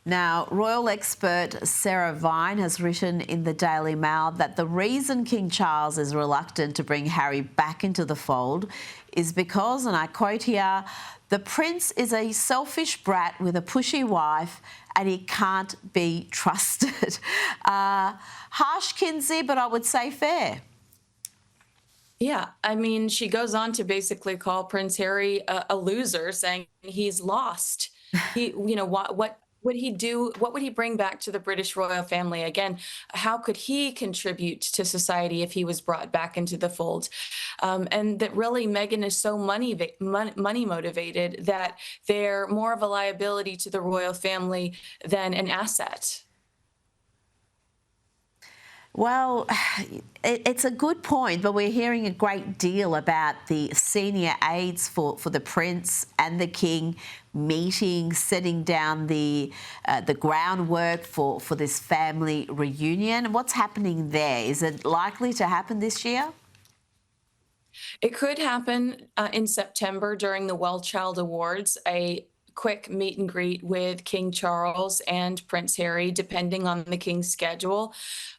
Now, royal expert Sarah Vine has written in the Daily Mail that the reason King Charles is reluctant to bring Harry back into the fold is because, and I quote here, the prince is a selfish brat with a pushy wife and he can't be trusted. Harsh, Kinsey, but I would say fair. Yeah, I mean, she goes on to basically call Prince Harry a loser, saying he's lost. What would he do? What would he bring back to the British royal family? Again, how could he contribute to society if he was brought back into the fold? And that really Meghan is so money motivated that they're more of a liability to the royal family than an asset. Well, it's a good point, but we're hearing a great deal about the senior aides for the Prince and the King meeting, setting down the groundwork for this family reunion. What's happening there? Is it likely to happen this year? It could happen in September during the Well Child Awards, a quick meet and greet with King Charles and Prince Harry, depending on the King's schedule.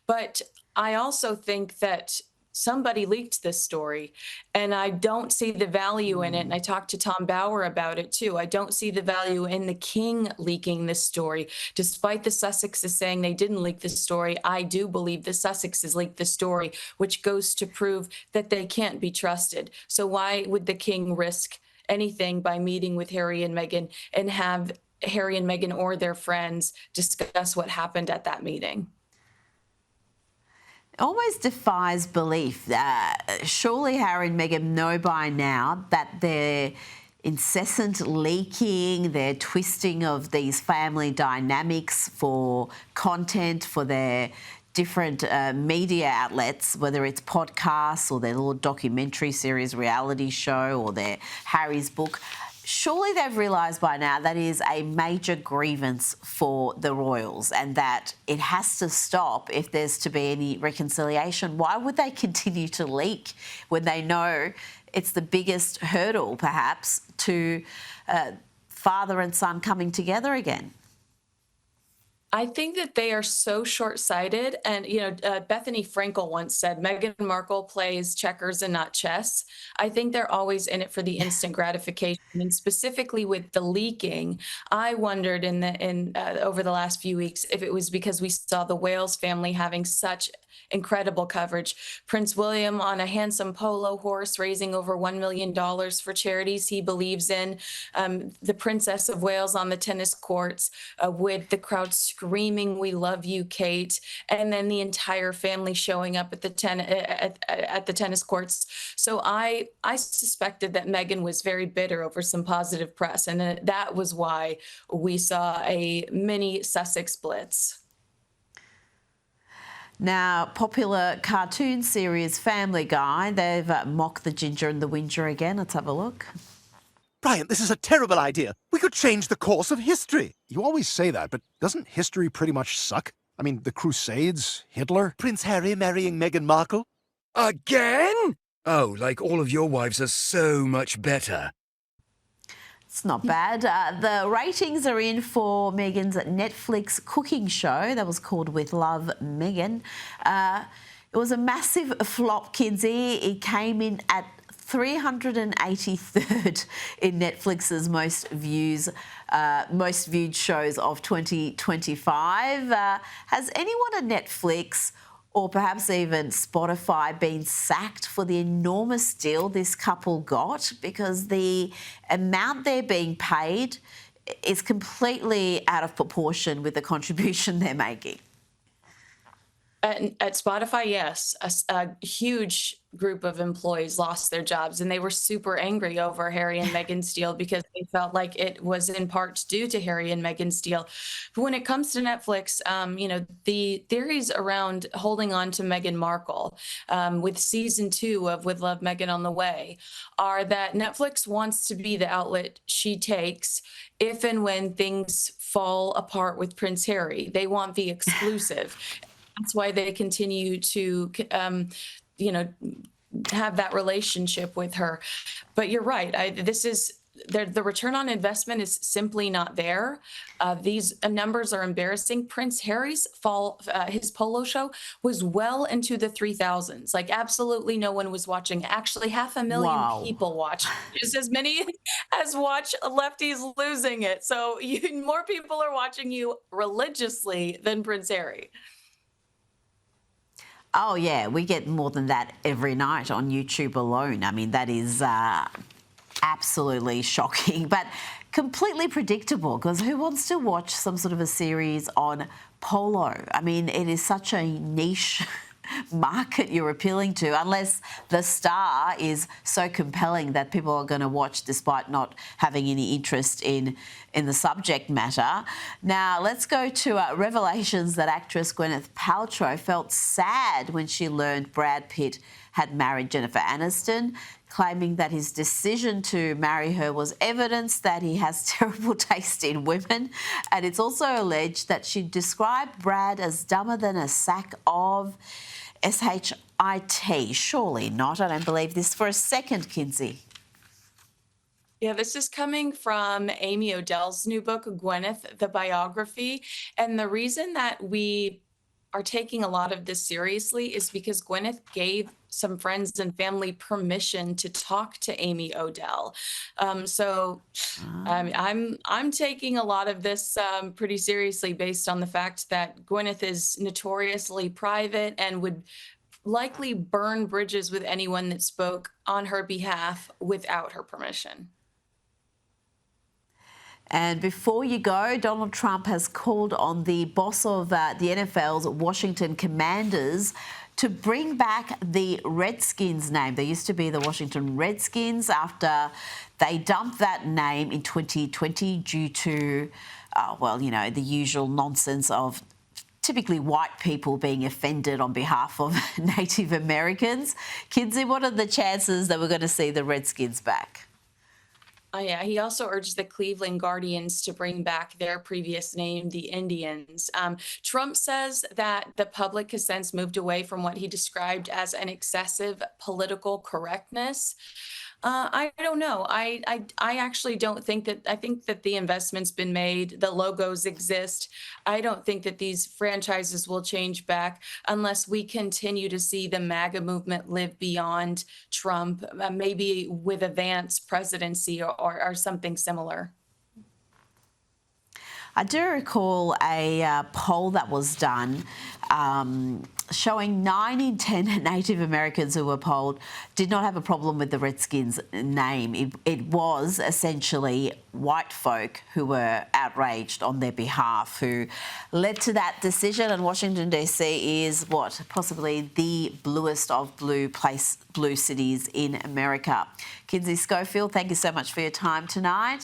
But I also think that somebody leaked this story, and I don't see the value in it. And I talked to Tom Bauer about it too. I don't see the value in the King leaking this story. Despite the Sussexes saying they didn't leak the story, I do believe the Sussexes leaked the story, which goes to prove that they can't be trusted. So why would the King risk anything by meeting with Harry and Meghan and have Harry and Meghan or their friends discuss what happened at that meeting? It almost defies belief. Surely Harry and Meghan know by now that their incessant leaking, their twisting of these family dynamics for content, for their different media outlets, whether it's podcasts or their little documentary series, reality show, or their Harry's book. Surely they've realised by now that is a major grievance for the royals and that it has to stop if there's to be any reconciliation. Why would they continue to leak when they know it's the biggest hurdle, perhaps, to father and son coming together again? I think that they are so short-sighted. And, Bethany Frankel once said, Meghan Markle plays checkers and not chess. I think they're always in it for the instant gratification. And specifically with the leaking, I wondered over the last few weeks if it was because we saw the Wales family having such incredible coverage. Prince William on a handsome polo horse raising over $1 million for charities he believes in. The Princess of Wales on the tennis courts with the crowd screaming, "We love you, Kate," and then the entire family showing up at the tennis courts. So I suspected that Meghan was very bitter over some positive press, and that was why we saw a mini Sussex blitz. Now, popular cartoon series Family Guy, they've mocked the Ginger and the Whinger again. Let's have a look. Brian, this is a terrible idea. We could change the course of history. You always say that, but doesn't history pretty much suck? I mean, the Crusades, Hitler. Prince Harry marrying Meghan Markle. Again? Oh, like all of your wives are so much better. It's not bad. The ratings are in for Meghan's Netflix cooking show that was called With Love, Meghan. It was a massive flop, Kinsey. It came in at 383rd in Netflix's most viewed shows of 2025. Has anyone at Netflix or perhaps even Spotify been sacked for the enormous deal this couple got? Because the amount they're being paid is completely out of proportion with the contribution they're making. At Spotify, yes, a huge group of employees lost their jobs, and they were super angry over Harry and Meghan's deal because they felt like it was in part due to Harry and Meghan's deal. But when it comes to Netflix, the theories around holding on to Meghan Markle with season 2 of With Love, Meghan on the way are that Netflix wants to be the outlet she takes if and when things fall apart with Prince Harry. They want the exclusive. That's why they continue to, have that relationship with her. But you're right. This is the return on investment is simply not there. These numbers are embarrassing. Prince Harry's his polo show was well into the 3,000s. Like absolutely no one was watching. Actually, 500,000 Wow. people watched, just as many as watch lefties losing it. So more people are watching you religiously than Prince Harry. Oh, yeah, we get more than that every night on YouTube alone. I mean, that is absolutely shocking, but completely predictable, because who wants to watch some sort of a series on polo? I mean, it is such a niche market you're appealing to, unless the star is so compelling that people are going to watch despite not having any interest in the subject matter. Now, let's go to revelations that actress Gwyneth Paltrow felt sad when she learned Brad Pitt had married Jennifer Aniston, claiming that his decision to marry her was evidence that he has terrible taste in women. And it's also alleged that she described Brad as dumber than a sack of shit. Surely not. I don't believe this for a second, Kinsey. Yeah, this is coming from Amy Odell's new book, Gwyneth, the biography. And the reason that we are taking a lot of this seriously is because Gwyneth gave some friends and family permission to talk to Amy Odell. I'm taking a lot of this pretty seriously based on the fact that Gwyneth is notoriously private and would likely burn bridges with anyone that spoke on her behalf without her permission. And before you go, Donald Trump has called on the boss of the NFL's Washington Commanders to bring back the Redskins name. They used to be the Washington Redskins after they dumped that name in 2020 due to, the usual nonsense of typically white people being offended on behalf of Native Americans. Kinsey, what are the chances that we're going to see the Redskins back? Yeah, he also urged the Cleveland Guardians to bring back their previous name, the Indians. Trump says that the public has since moved away from what he described as an excessive political correctness. I don't know. I actually don't think that. I think that the investment's been made. The logos exist. I don't think that these franchises will change back unless we continue to see the MAGA movement live beyond Trump, maybe with a Vance presidency or something similar. I do recall a poll that was done showing 9 in 10 Native Americans who were polled did not have a problem with the Redskins name. It was essentially white folk who were outraged on their behalf, who led to that decision. And Washington, D.C. is possibly the bluest of blue cities in America. Kinsey Schofield, thank you so much for your time tonight.